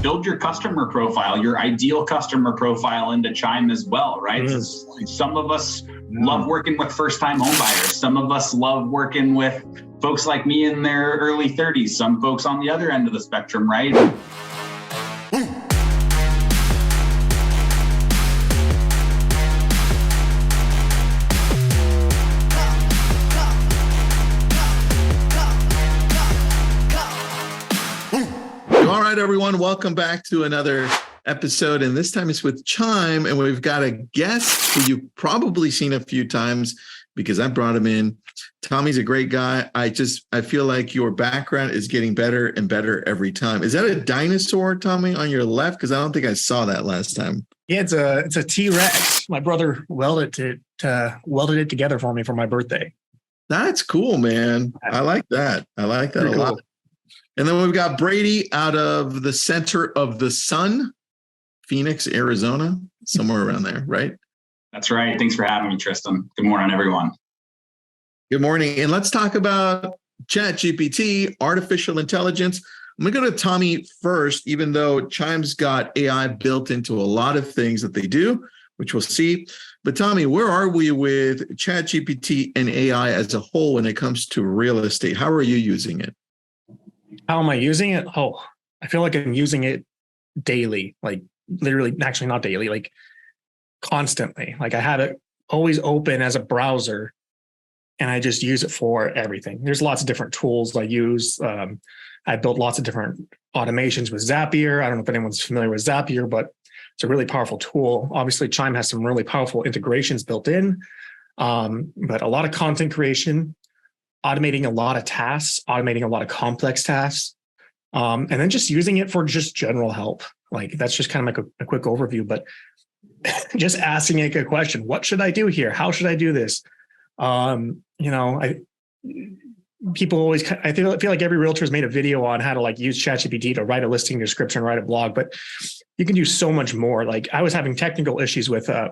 build your customer profile, your ideal customer profile into Chime as well, right? Some of us love working with first-time home buyers. Some of us love working with folks like me in their early 30s. Some folks on the other end of the spectrum, right? All right, everyone, welcome back to another episode, and this time it's with Chime, and we've got a guest who you've probably seen a few times because I brought him in. Tommy's a great guy. I feel like your background is getting better and better every time. Is that a dinosaur, Tommy, on your left? Because I don't think I saw that last time. Yeah, it's a T-Rex. My brother welded it together for me for my birthday. That's cool, man. I like that. I like that a lot. And then we've got Brady out of the center of the sun, Phoenix, Arizona, somewhere around there, right? That's right. Thanks for having me, Tristan. Good morning, everyone. Good morning. And let's talk about Chat GPT, artificial intelligence. I'm going to go to Tommy first, even though Chime's got AI built into a lot of things that they do, which we'll see. But Tommy, where are we with Chat GPT and AI as a whole when it comes to real estate? How are you using it? How am I using it? Oh, I feel like I'm using it daily, like literally, actually not daily, like constantly. Like I have it always open as a browser and I just use it for everything. There's lots of different tools I use. I built lots of different automations with Zapier. I don't know if anyone's familiar with Zapier, but it's a really powerful tool. Obviously, Chime has some really powerful integrations built in, but a lot of content creation, automating a lot of tasks, automating a lot of complex tasks, and then just using it for just general help. Like that's just kind of like a quick overview, but just asking it a question. What should I do here? How should I do this? People always, I feel like every realtor has made a video on how to like use ChatGPT to write a listing description, write a blog, but you can do so much more. Like I was having technical issues with a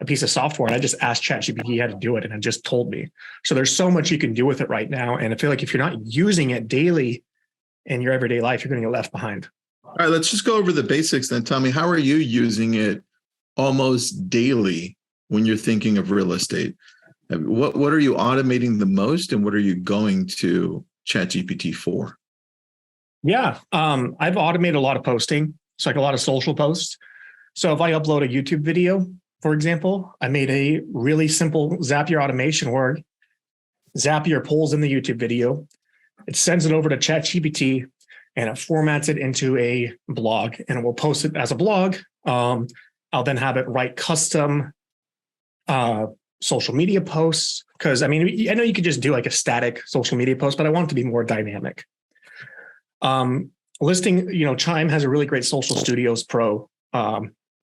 piece of software and I just asked ChatGPT how to do it and it just told me. So there's so much you can do with it right now. And I feel like if you're not using it daily in your everyday life, you're going to get left behind. All right, let's just go over the basics then. Tommy, how are you using it almost daily when you're thinking of real estate? What are you automating the most and what are you going to ChatGPT for? Yeah, I've automated a lot of posting. It's like a lot of social posts. So if I upload a YouTube video, for example, I made a really simple Zapier automation where Zapier pulls in the YouTube video, it sends it over to ChatGPT, and it formats it into a blog, and it will post it as a blog. I'll then have it write custom social media posts, because I mean, I know you could just do like a static social media post, but I want it to be more dynamic. Listing, Chime has a really great Social Studios Pro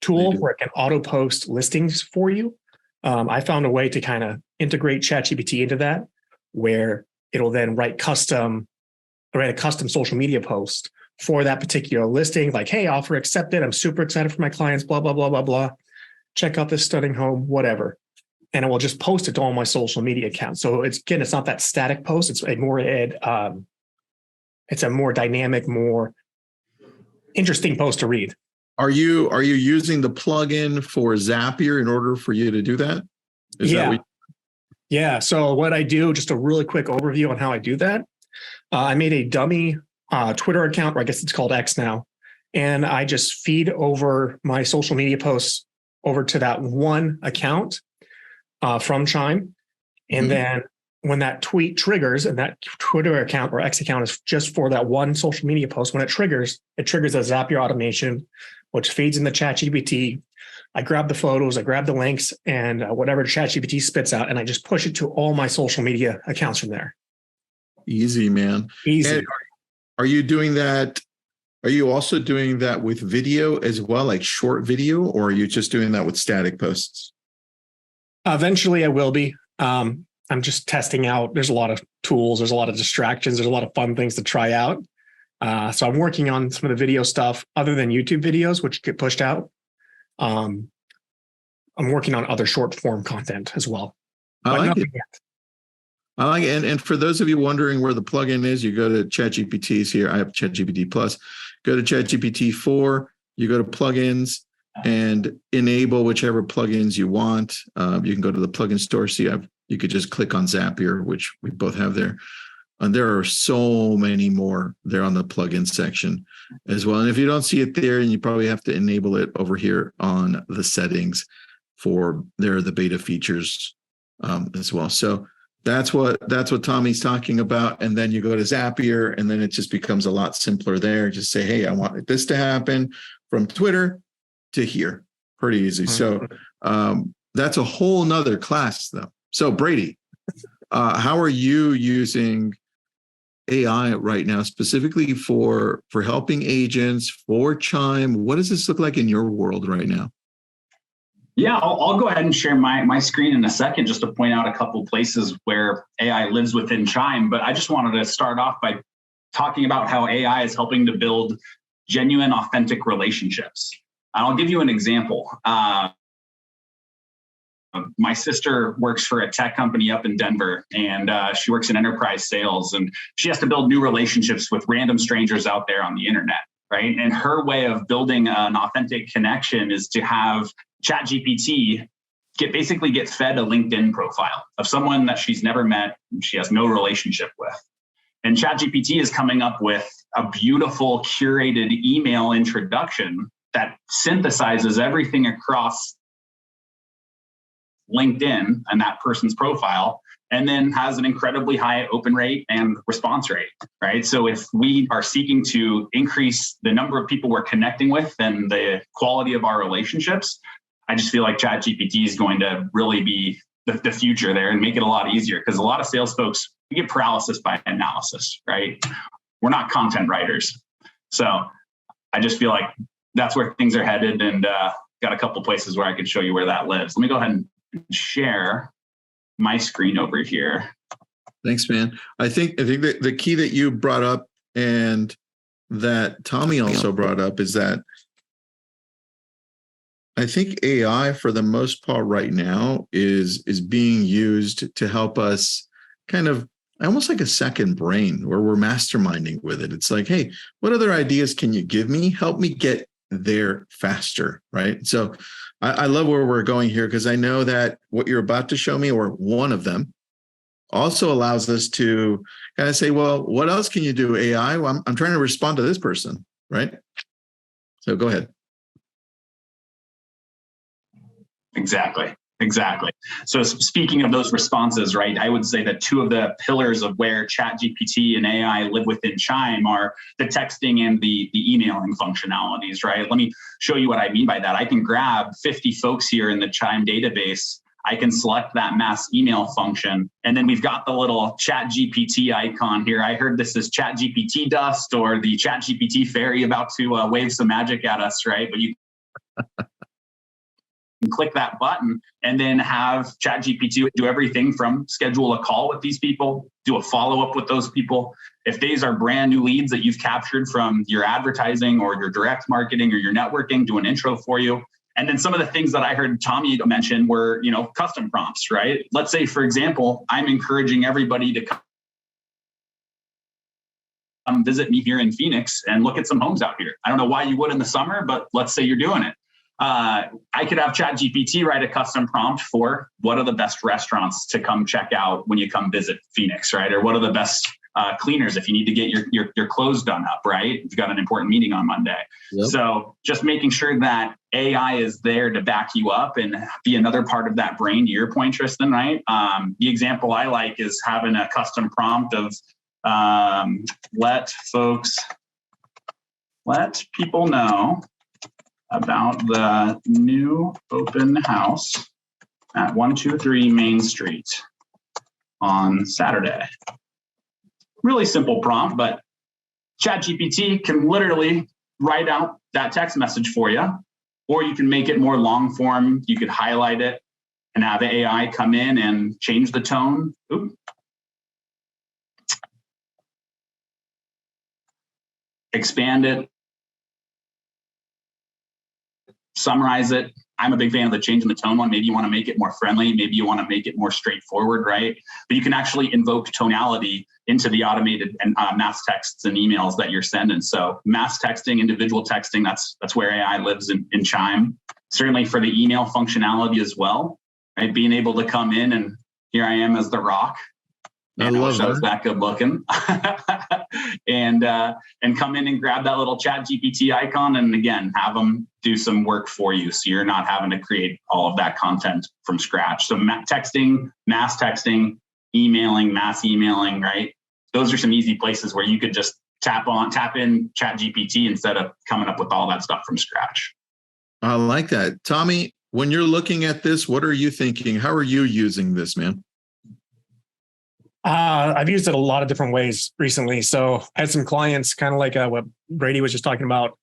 tool where it can auto post listings for you. I found a way to kind of integrate ChatGPT into that, where it'll then write a custom social media post for that particular listing. Like, hey, offer accepted. I'm super excited for my clients, blah, blah, blah, blah, blah. Check out this stunning home, whatever. And it will just post it to all my social media accounts. So it's not that static post. It's a more dynamic, more interesting post to read. Are you using the plugin for Zapier in order for you to do that? Yeah. So what I do, just a really quick overview on how I do that. I made a dummy Twitter account, or I guess it's called X now. And I just feed over my social media posts over to that one account from Chime. And then when that tweet triggers, and that Twitter account or X account is just for that one social media post, when it triggers a Zapier automation, which feeds in the ChatGPT. I grab the photos, I grab the links, and whatever ChatGPT spits out, and I just push it to all my social media accounts from there. Easy, man. Easy. And are you doing that? Are you also doing that with video as well, like short video, or are you just doing that with static posts? Eventually, I will be. I'm just testing out. There's a lot of tools. There's a lot of distractions. There's a lot of fun things to try out. So I'm working on some of the video stuff other than YouTube videos, which get pushed out. I'm working on other short form content as well. I like it. I like it. And for those of you wondering where the plugin is, you go to ChatGPT's here. I have ChatGPT Plus. Go to ChatGPT 4. You go to plugins and enable whichever plugins you want. You can go to the plugin store. See, you could just click on Zapier, which we both have there. And there are so many more there on the plugin section as well. And if you don't see it there, and you probably have to enable it over here on the settings for the beta features as well. So that's what Tommy's talking about. And then you go to Zapier, and then it just becomes a lot simpler there. Just say, hey, I want this to happen from Twitter to here. Pretty easy. So that's a whole nother class though. So Brady, how are you using AI right now, specifically for helping agents, for Chime? What does this look like in your world right now? Yeah, I'll go ahead and share my screen in a second just to point out a couple places where AI lives within Chime. But I just wanted to start off by talking about how AI is helping to build genuine, authentic relationships. And I'll give you an example. My sister works for a tech company up in Denver, and she works in enterprise sales, and she has to build new relationships with random strangers out there on the internet, right? And her way of building an authentic connection is to have Chat GPT basically get fed a LinkedIn profile of someone that she's never met, and she has no relationship with. And Chat GPT is coming up with a beautiful curated email introduction that synthesizes everything across LinkedIn and that person's profile, and then has an incredibly high open rate and response rate, right? So if we are seeking to increase the number of people we're connecting with and the quality of our relationships, I just feel like Chat GPT is going to really be the future there and make it a lot easier, because a lot of sales folks, we get paralysis by analysis, right? We're not content writers. So I just feel like that's where things are headed, and got a couple places where I could show you where that lives. Let me go ahead and share my screen over here. Thanks, man. I think the key that you brought up and that Tommy also brought up is that I think AI, for the most part right now, is being used to help us kind of almost like a second brain, where we're masterminding with it. It's like, hey, what other ideas can you give me? Help me get there faster, right? So I love where we're going here, because I know that what you're about to show me, or one of them, also allows us to kind of say, well, what else can you do, AI? Well, I'm trying to respond to this person, right? So go ahead. Exactly. So speaking of those responses, right, I would say that two of the pillars of where Chat GPT and AI live within Chime are the texting and the emailing functionalities, right? Let me show you what I mean by that. I can grab 50 folks here in the Chime database. I can select that mass email function, and then we've got the little Chat GPT icon here. I heard this is Chat GPT dust, or the Chat GPT fairy about to wave some magic at us, right? But you click that button and then have Chat GPT do everything from schedule a call with these people, do a follow-up with those people. If these are brand new leads that you've captured from your advertising or your direct marketing or your networking, do an intro for you. And then some of the things that I heard Tommy mention were, custom prompts, right? Let's say, for example, I'm encouraging everybody to come visit me here in Phoenix and look at some homes out here. I don't know why you would in the summer, but let's say you're doing it. I could have Chat GPT write a custom prompt for what are the best restaurants to come check out when you come visit Phoenix, right? Or what are the best cleaners if you need to get your clothes done up, right? You've got an important meeting on Monday. Yep. So just making sure that AI is there to back you up and be another part of that brain, to your point, Tristan, right? The example I like is having a custom prompt of let people know about the new open house at 123 Main Street on Saturday. Really simple prompt, but ChatGPT can literally write out that text message for you, or you can make it more long form. You could highlight it and have AI come in and change the tone. Expand it. summarize it. I'm a big fan of the change in the tone one. Maybe you want to make it more friendly. Maybe you want to make it more straightforward, right? But you can actually invoke tonality into the automated and mass texts and emails that you're sending. So mass texting, individual texting, that's where AI lives in Chime. Certainly for the email functionality as well, right? Being able to come in and here I am as the Rock. I love that good looking. and come in and grab that little Chat GPT icon and again, have them do some work for you. So you're not having to create all of that content from scratch. So texting, mass texting, emailing, mass emailing, right? Those are some easy places where you could just tap in Chat GPT instead of coming up with all that stuff from scratch. I like that. Tommy, when you're looking at this, what are you thinking? How are you using this, man? I've used it a lot of different ways recently. So I had some clients, kind of like what Brady was just talking about.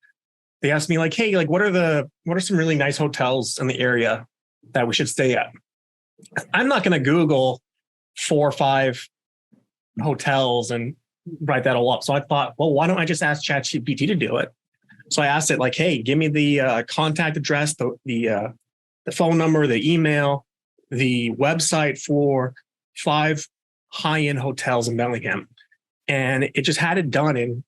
They asked me like, hey, like what are some really nice hotels in the area that we should stay at? I'm not going to Google 4 or 5 hotels and write that all up. So I thought, well, why don't I just ask ChatGPT to do it? So I asked it like, hey, give me the contact address, the phone number, the email, the website for 5 high-end hotels in Bellingham. And it just had it done in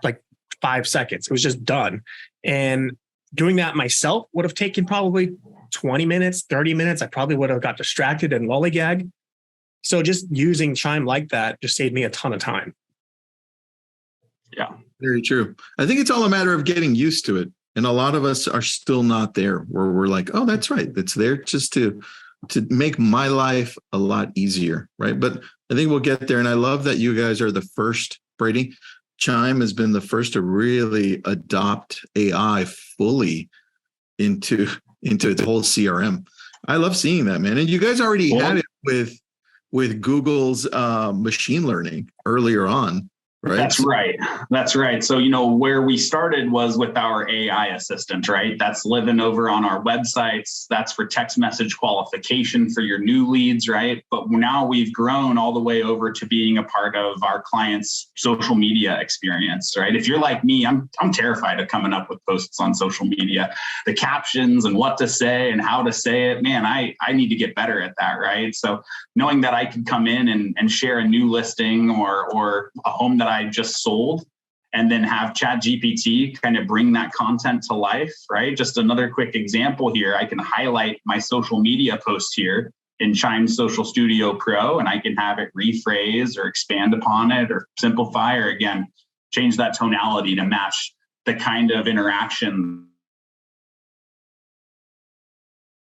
like 5 seconds. It was just done. And doing that myself would have taken probably 20 minutes, 30 minutes. I probably would have got distracted and lollygag. So just using Chime like that just saved me a ton of time. Yeah. Very true. I think it's all a matter of getting used to it. And a lot of us are still not there where we're like, oh, that's right. It's there just to make my life a lot easier, right? But I think we'll get there. And I love that you guys are the first, Brady. Chime has been the first to really adopt AI fully into its whole CRM. I love seeing that, man. And you guys already had it with Google's machine learning earlier on. Right. That's right. So, where we started was with our AI assistant, right? That's living over on our websites. That's for text message qualification for your new leads, right? But now we've grown all the way over to being a part of our clients' social media experience, right? If you're like me, I'm terrified of coming up with posts on social media, the captions and what to say and how to say it. Man, I need to get better at that, right? So knowing that I could come in and share a new listing or a home that I just sold and then have Chat GPT kind of bring that content to life, right? Just another quick example here. I can highlight my social media post here in Chime Social Studio Pro, and I can have it rephrase or expand upon it or simplify or again, change that tonality to match the kind of interaction,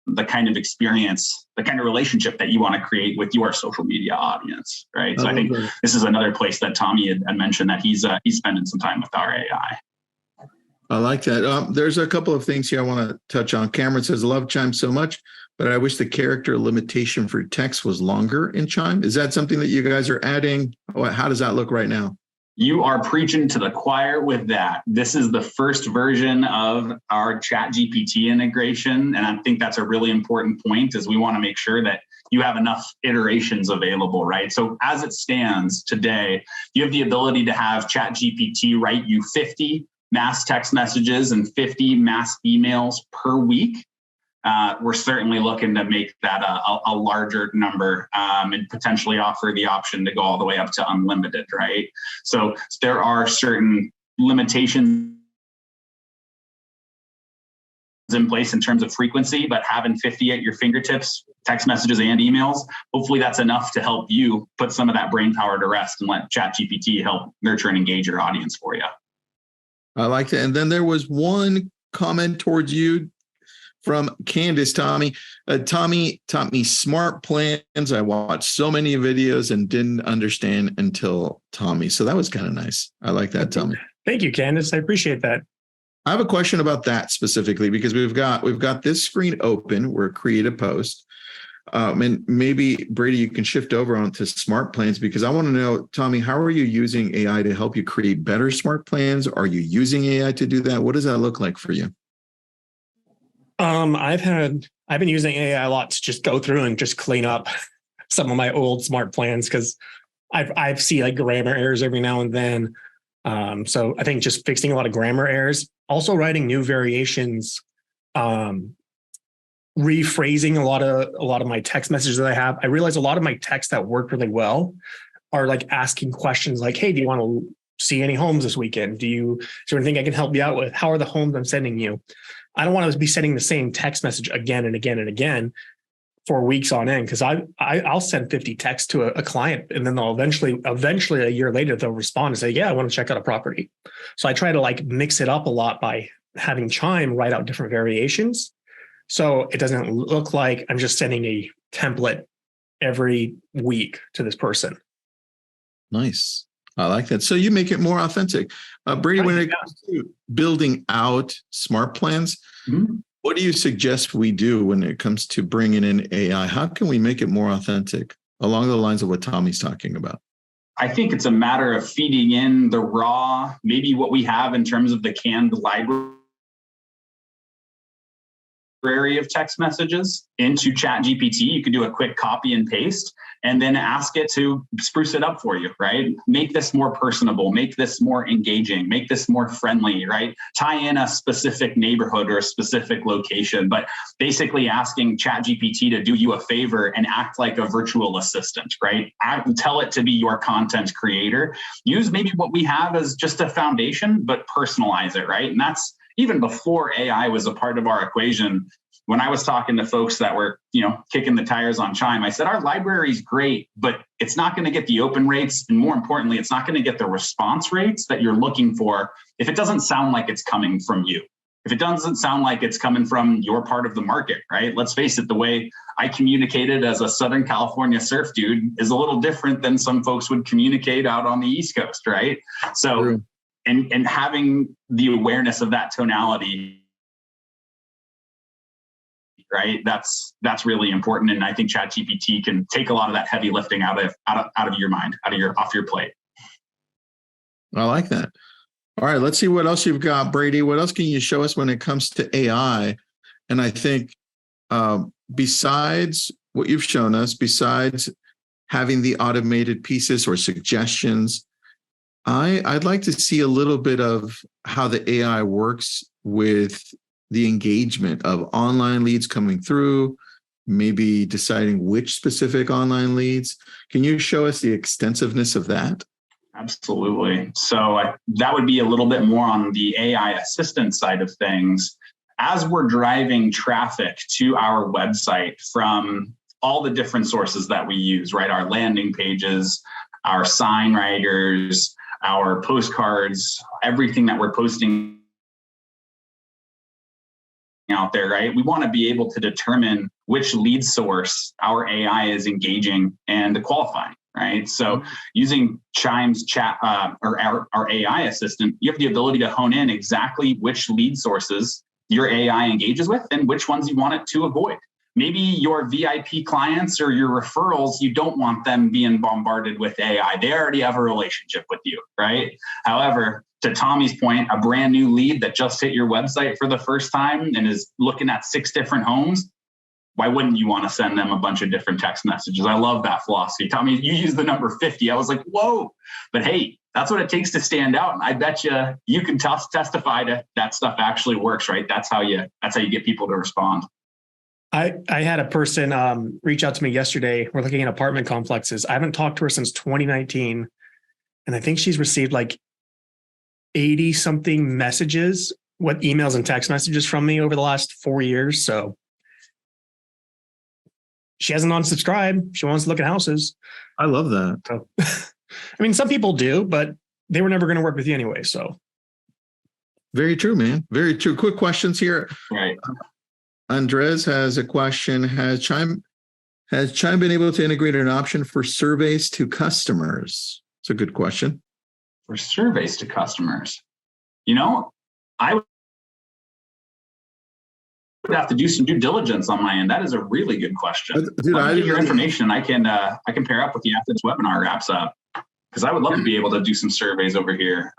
the kind of experience, the kind of relationship that you want to create with your social media audience, right? So I think this is another place that Tommy had mentioned that he's spending some time with our AI. I like that. There's a couple of things here I want to touch on. Cameron says, love Chime so much, but I wish the character limitation for text was longer in Chime. Is that something that you guys are adding? How does that look right now? You are preaching to the choir with that. This is the first version of our Chat GPT integration. And I think that's a really important point is we want to make sure that you have enough iterations available, right? So as it stands today, you have the ability to have Chat GPT write you 50 mass text messages and 50 mass emails per week. We're certainly looking to make that a larger number and potentially offer the option to go all the way up to unlimited, right? So there are certain limitations in place in terms of frequency, but having 50 at your fingertips, text messages and emails, hopefully that's enough to help you put some of that brain power to rest and let ChatGPT help nurture and engage your audience for you. I like that. And then there was one comment towards you from Candace. Tommy taught me smart plans. I watched so many videos and didn't understand until Tommy. So that was kind of nice. I like that, Tommy. Thank you, Candace. I appreciate that. I have a question about that specifically because we've got this screen open. We're create a post. And maybe Brady, you can shift over onto smart plans because I want to know, Tommy, how are you using AI to help you create better smart plans? Are you using AI to do that? What does that look like for you? I've been using AI a lot to just go through and just clean up some of my old smart plans because I see like grammar errors every now and then. So I think just fixing a lot of grammar errors, also writing new variations rephrasing a lot of my text messages that I have. I realize a lot of my texts that work really well are like asking questions like, hey, do you want to see any homes this weekend? Is there anything I can help you out with? How are the homes I'm sending you? I don't want to be sending the same text message again and again and again for weeks on end, because I'll send 50 texts to a client, and then they'll eventually a year later, they'll respond and say, yeah, I want to check out a property. So I try to like mix it up a lot by having Chime write out different variations. So it doesn't look like I'm just sending a template every week to this person. Nice. I like that. So you make it more authentic. Brady, when it comes to building out smart plans, what do you suggest we do when it comes to bringing in AI? How can we make it more authentic along the lines of what Tommy's talking about? I think it's a matter of feeding in the raw, maybe what we have in terms of the canned library of text messages into Chat GPT. You can do a quick copy and paste and then ask it to spruce it up for you, right? Make this more personable, make this more engaging, make this more friendly, right? Tie in a specific neighborhood or a specific location, but basically asking Chat GPT to do you a favor and act like a virtual assistant, right? Tell it to be your content creator. Use maybe what we have as just a foundation, but personalize it, right? And that's even before AI was a part of our equation. When I was talking to folks that were, kicking the tires on Chime, I said, our library is great, but it's not going to get the open rates. And more importantly, it's not going to get the response rates that you're looking for if it doesn't sound like it's coming from you. If it doesn't sound like it's coming from your part of the market, right? Let's face it, the way I communicated as a Southern California surf dude is a little different than some folks would communicate out on the East Coast, right? So, and having the awareness of that tonality, right? That's really important. And I think Chat GPT can take a lot of that heavy lifting out of your mind, off your plate. I like that. All right, let's see what else you've got, Brady. What else can you show us when it comes to AI? And I think besides what you've shown us, besides having the automated pieces or suggestions, I'd like to see a little bit of how the AI works with the engagement of online leads coming through, maybe deciding which specific online leads. Can you show us the extensiveness of that? Absolutely. So that would be a little bit more on the AI assistant side of things. As we're driving traffic to our website from all the different sources that we use, right? Our landing pages, our sign writers, our postcards, everything that we're posting out there, right? We want to be able to determine which lead source our AI is engaging and qualifying, right? So using Chime's chat or our AI assistant, you have the ability to hone in exactly which lead sources your AI engages with and which ones you want it to avoid. Maybe your VIP clients or your referrals, you don't want them being bombarded with AI. They already have a relationship with you, right? However, to Tommy's point, a brand new lead that just hit your website for the first time and is looking at 6 different homes, why wouldn't you want to send them a bunch of different text messages? I love that philosophy. Tommy, you used the number 50. I was like, whoa, but hey, that's what it takes to stand out. And I bet you can testify to that stuff actually works, right? That's how you get people to respond. I had a person reach out to me yesterday. We're looking at apartment complexes. I haven't talked to her since 2019. And I think she's received like 80 something messages, emails and text messages from me over the last 4 years. So she hasn't unsubscribed. She wants to look at houses. I love that. So, I mean, some people do, but they were never going to work with you anyway. So very true, man. Very true. Quick questions here. Right. Andres has a question. Has Chime been able to integrate an option for surveys to customers? It's a good question. For surveys to customers, I would have to do some due diligence on my end. That is a really good question. Dude, Let me get your information. I can pair up with you after this webinar wraps up, because I would love to be able to do some surveys over here.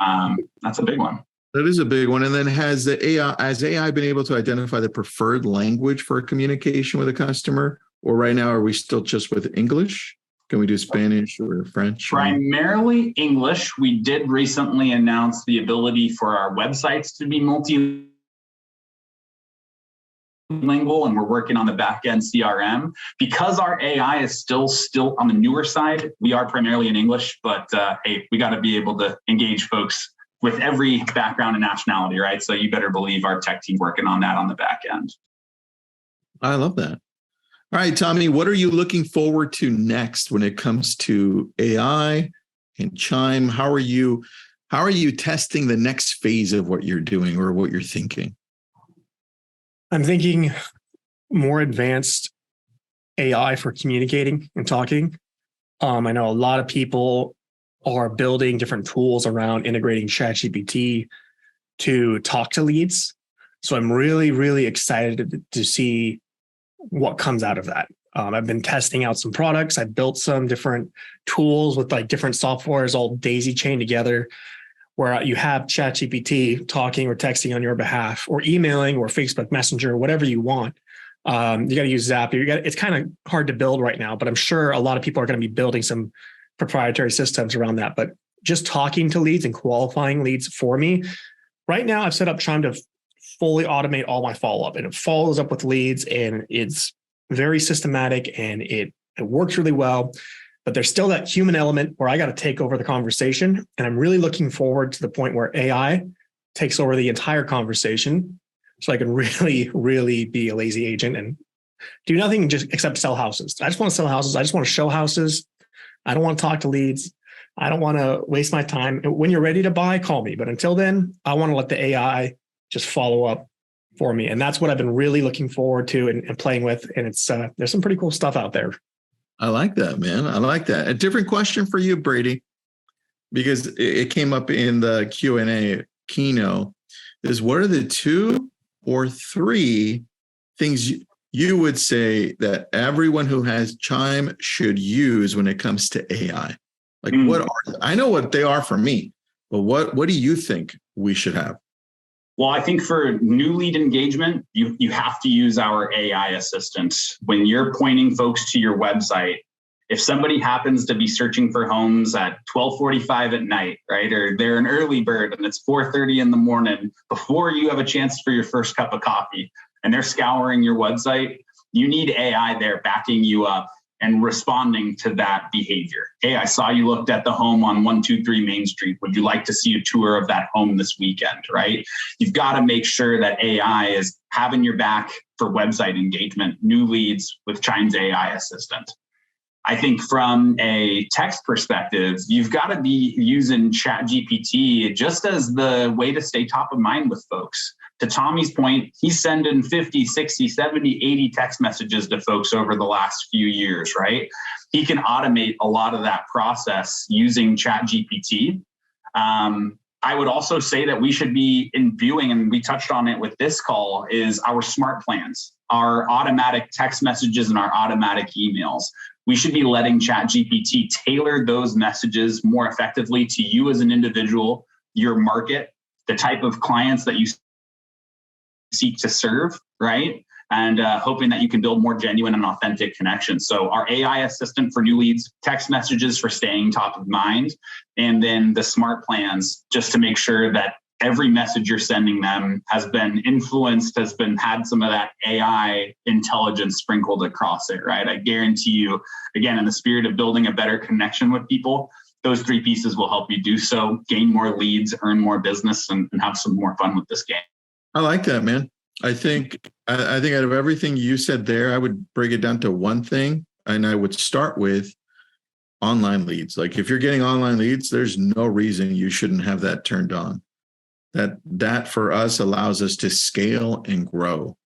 That's a big one. That is a big one. And then has AI been able to identify the preferred language for communication with a customer? Or right now, are we still just with English? Can we do Spanish or French? Primarily English. We did recently announce the ability for our websites to be multi multilingual and we're working on the back end CRM. Because our AI is still on the newer side, we are primarily in English, but hey, we got to be able to engage folks with every background and nationality, right? So you better believe our tech team working on that on the back end. I love that. All right, Tommy, what are you looking forward to next when it comes to AI and Chime? How are you testing the next phase of what you're doing or what you're thinking? I'm thinking more advanced AI for communicating and talking. I know a lot of people are building different tools around integrating Chat GPT to talk to leads. So I'm really, really excited to see what comes out of that. I've been testing out some products. I built some different tools with like different softwares all daisy chained together, where you have Chat GPT talking or texting on your behalf, or emailing or Facebook Messenger, whatever you want. You got to use Zapier. It's kind of hard to build right now, but I'm sure a lot of people are going to be building some proprietary systems around that. But just talking to leads and qualifying leads for me. Right now, I've set up Chime to fully automate all my follow-up, and it follows up with leads, and it's very systematic and it works really well. But there's still that human element where I got to take over the conversation. And I'm really looking forward to the point where AI takes over the entire conversation, so I can really, really be a lazy agent and do nothing just except sell houses. I just want to sell houses. I just want to show houses. I don't want to talk to leads. I don't want to waste my time. When you're ready to buy, call me. But until then, I want to let the AI just follow up for me. And that's what I've been really looking forward to and playing with. And it's there's some pretty cool stuff out there. I like that, man. I like that. A different question for you, Brady, because it came up in the Q&A keynote, is what are the 2 or 3 things you would say that everyone who has Chime should use when it comes to AI? Like what are, I know what they are for me, but what do you think we should have? Well, I think for new lead engagement, you have to use our AI assistant. When you're pointing folks to your website, if somebody happens to be searching for homes at 12:45 at night, right, or they're an early bird and it's 4:30 in the morning before you have a chance for your first cup of coffee, and they're scouring your website, you need AI there backing you up and responding to that behavior. Hey, I saw you looked at the home on 123 Main Street. Would you like to see a tour of that home this weekend, right? You've got to make sure that AI is having your back for website engagement, new leads with Chime's AI assistant. I think from a text perspective, you've got to be using Chat GPT just as the way to stay top of mind with folks. To Tommy's point, he's sending 50, 60, 70, 80 text messages to folks over the last few years, right? He can automate a lot of that process using Chat GPT. I would also say that we should be imbuing, and we touched on it with this call, is our smart plans, our automatic text messages and our automatic emails. We should be letting Chat GPT tailor those messages more effectively to you as an individual, your market, the type of clients that you seek to serve, right? And hoping that you can build more genuine and authentic connections. So our AI assistant for new leads, text messages for staying top of mind, and then the smart plans just to make sure that every message you're sending them has been influenced, had some of that AI intelligence sprinkled across it, right? I guarantee you, again, in the spirit of building a better connection with people, those 3 pieces will help you do so, gain more leads, earn more business, and have some more fun with this game. I like that, man. I think out of everything you said there, I would break it down to one thing, and I would start with online leads. Like if you're getting online leads, there's no reason you shouldn't have that turned on. That for us allows us to scale and grow.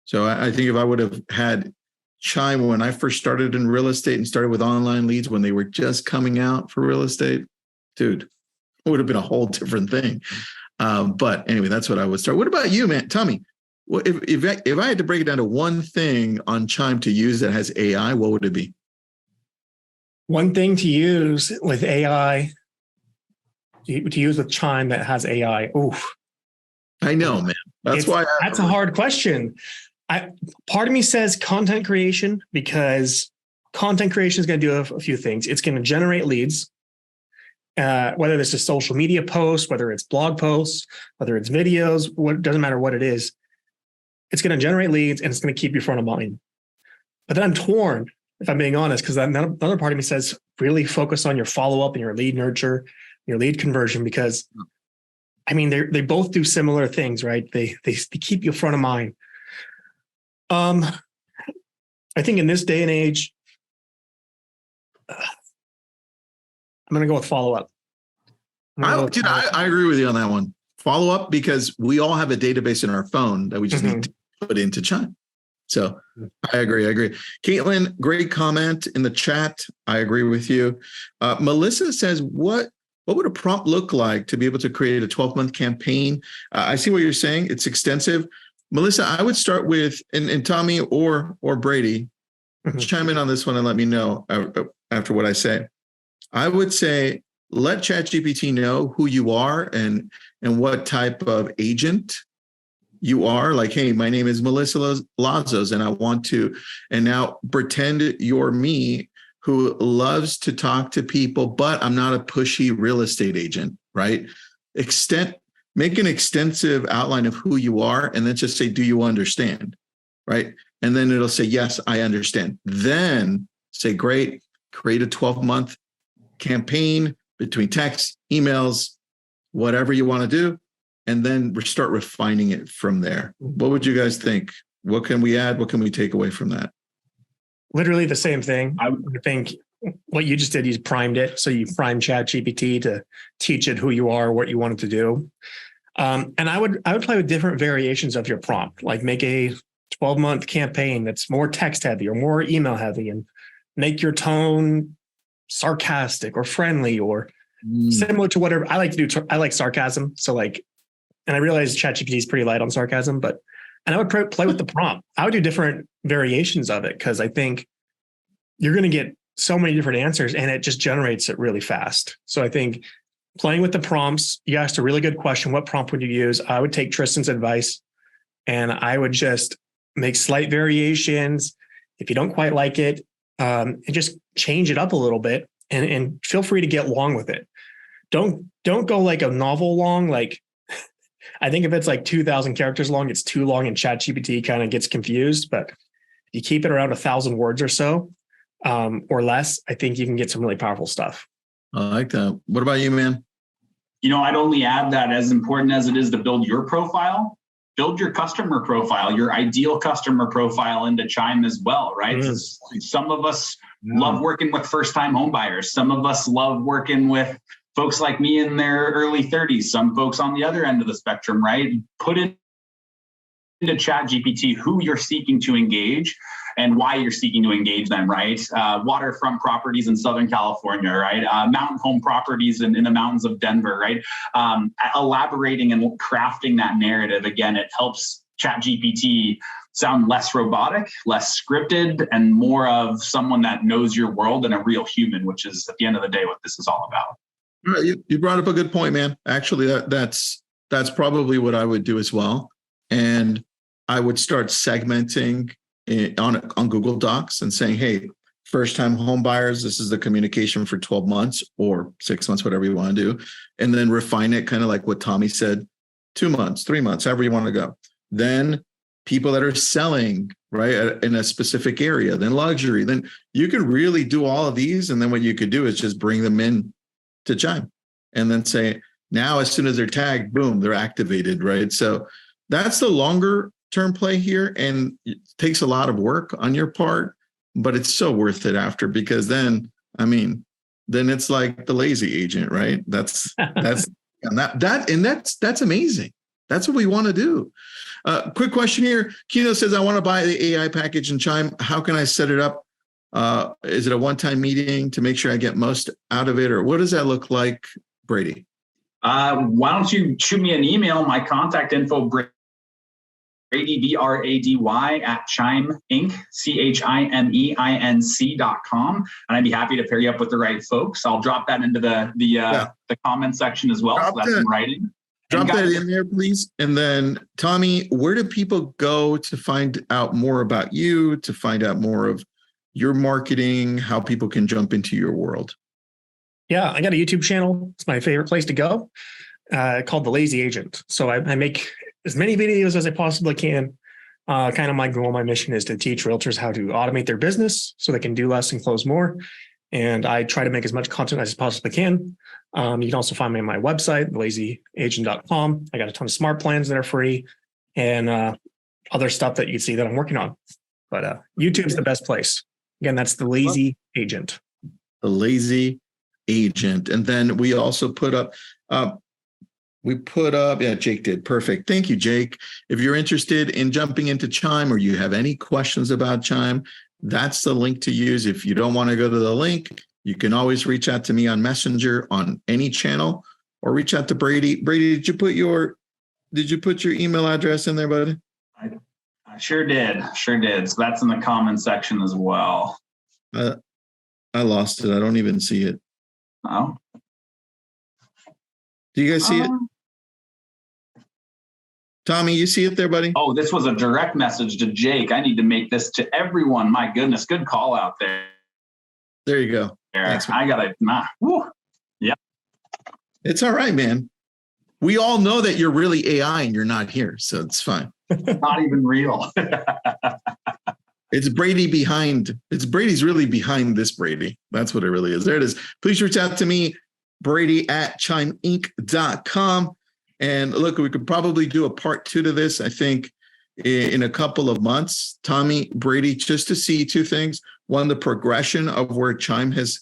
So I think if I would have had Chime when I first started in real estate and started with online leads when they were just coming out for real estate, dude, it would have been a whole different thing. But anyway, that's what I would start. What about you, man? Tommy, if I had to break it down to one thing on Chime to use that has AI, what would it be? One thing to use with AI, to use with Chime that has AI. Oof. I know, man. That's a hard question. Part of me says content creation, because content creation is going to do a few things. It's going to generate leads, whether this is social media posts, whether it's blog posts, whether it's videos, doesn't matter what it is. it's going to generate leads and it's going to keep you front of mind. But then I'm torn, if I'm being honest, because another part of me says really focus on your follow-up and your lead nurture, your lead conversion, because I mean, they both do similar things, right? They keep you front of mind. I think in this day and age, I'm going to go with follow-up. I agree with you on that one. Follow up, because we all have a database in our phone that we just need to put into Chime. So I agree. Caitlin, great comment in the chat. I agree with you. Melissa says, what would a prompt look like to be able to create a 12-month campaign? I see what you're saying. It's extensive. Melissa, I would start with, and Tommy or Brady, chime in on this one and let me know after what I say. I would say, let Chat GPT know who you are and what type of agent you are. Like, hey, my name is Melissa Lazos, and I want to, and now pretend you're me who loves to talk to people, but I'm not a pushy real estate agent, right? Make an extensive outline of who you are, and then just say, do you understand? Right? And then it'll say, yes, I understand. Then say, great, create a 12-month campaign between text, emails, whatever you want to do, and then start refining it from there. What would you guys think? What can we add? What can we take away from that? Literally the same thing. I would think what you just did, you primed it. So you primed Chat GPT to teach it who you are, what you want it to do. And I would play with different variations of your prompt, like make a 12-month campaign that's more text heavy or more email heavy, and make your tone sarcastic or friendly or similar to whatever I like to do. I like sarcasm. So like, and I realize ChatGPT is pretty light on sarcasm, and I would play with the prompt. I would do different variations of it, because I think you're going to get so many different answers and it just generates it really fast. So I think playing with the prompts, you asked a really good question. What prompt would you use? I would take Tristan's advice and I would just make slight variations. If you don't quite like it, and just change it up a little bit, and feel free to get long with it. Don't go like a novel long. Like, I think if it's like 2,000 characters long, it's too long and ChatGPT kind of gets confused. But if you keep it around 1,000 words or so, or less, I think you can get some really powerful stuff. I like that. What about you, man? I'd only add that as important as it is to build your profile, build your customer profile, your ideal customer profile into Chime as well, right? Some of us love working with first-time home buyers. Some of us love working with folks like me in their early 30s, some folks on the other end of the spectrum, right? Put it into Chat GPT who you're seeking to engage and why you're seeking to engage them, right? Waterfront properties in Southern California, right? Mountain home properties in the mountains of Denver, right? Elaborating and crafting that narrative, again, it helps Chat GPT sound less robotic, less scripted, and more of someone that knows your world and a real human, which is at the end of the day what this is all about. You brought up a good point, man. Actually, that's probably what I would do as well. And I would start segmenting on Google Docs and saying, hey, first-time home buyers, this is the communication for 12 months or 6 months, whatever you want to do. And then refine it, kind of like what Tommy said, 2 months, 3 months, however you want to go. Then people that are selling, right, in a specific area, then luxury, then you can really do all of these. And then what you could do is just bring them in to Chime and then say, now, as soon as they're tagged, boom, they're activated, right? So that's the longer term play here, and it takes a lot of work on your part, but it's so worth it after, because then it's like the lazy agent, right? That's amazing. That's what we want to do. Quick question here. Kino says, I want to buy the AI package in Chime. How can I set it up? Is it a one-time meeting to make sure I get most out of it, or what does that look like, Brady? Why don't you shoot me an email? My contact info, Brady, BRADY at Chime Inc., CHIMEINC.com. And I'd be happy to pair you up with the right folks. I'll drop that into the comment section as well. So that's in writing. Drop that in there, please. And then, Tommy, where do people go to find out more about you, to find out more of your marketing, how people can jump into your world? Yeah, I got a YouTube channel. It's my favorite place to go, called The Lazy Agent. So I make as many videos as I possibly can Kind of my goal, my mission is to teach realtors how to automate their business so they can do less and close more. And I try to make as much content as I possibly can. You can also find me on my website, lazyagent.com. I got a ton of smart plans that are free and other stuff that you see that I'm working on. But YouTube's the best place. Again, that's the Lazy Agent. The Lazy Agent. And then we also put up, yeah, Jake did. Perfect. Thank you, Jake. If you're interested in jumping into Chime or you have any questions about Chime, that's the link to use. If you don't want to go to the link, you can always reach out to me on Messenger on any channel or reach out to Brady. Brady, did you put your email address in there, buddy? I sure did. Sure did. So that's in the comment section as well. I lost it. I don't even see it. Oh. Do you guys see it? Tommy, you see it there, buddy? Oh, this was a direct message to Jake. I need to make this to everyone. My goodness, good call out there. There you go. Thanks, I gotta. Yeah. It's all right, man. We all know that you're really AI and you're not here, so it's fine. Not even real. It's Brady behind. It's Brady's really behind this Brady. That's what it really is. There it is. Please reach out to me, Brady at chimeinc.com. And look, we could probably do a part 2 to this, I think, in a couple of months. Tommy, Brady, just to see 2 things. One, the progression of where Chime has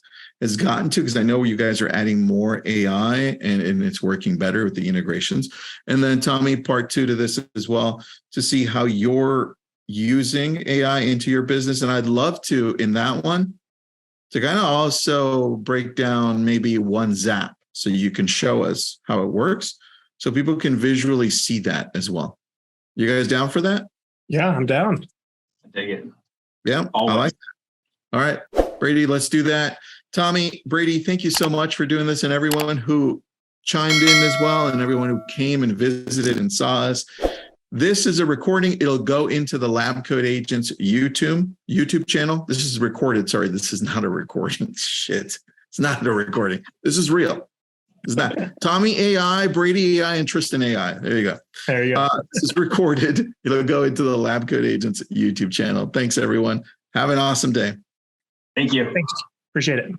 gotten to, because I know you guys are adding more AI and it's working better with the integrations. And then Tommy, part 2 to this as well, to see how you're using AI into your business. And I'd love to, in that one, to kind of also break down maybe one Zap so you can show us how it works so people can visually see that as well. You guys down for that? Yeah, I'm down. I dig it. Yeah, Always. I like that. All right, Brady, let's do that. Tommy, Brady, thank you so much for doing this, and everyone who chimed in as well and everyone who came and visited and saw us. This is a recording. It'll go into the LabCoatAgents YouTube channel. This is recorded. Sorry, this is not a recording. Shit. It's not a recording. This is real. It's not. Tommy AI, Brady AI, and Tristan AI. There you go. There you go. This is recorded. It'll go into the LabCoatAgents YouTube channel. Thanks, everyone. Have an awesome day. Thank you. Thanks. Appreciate it.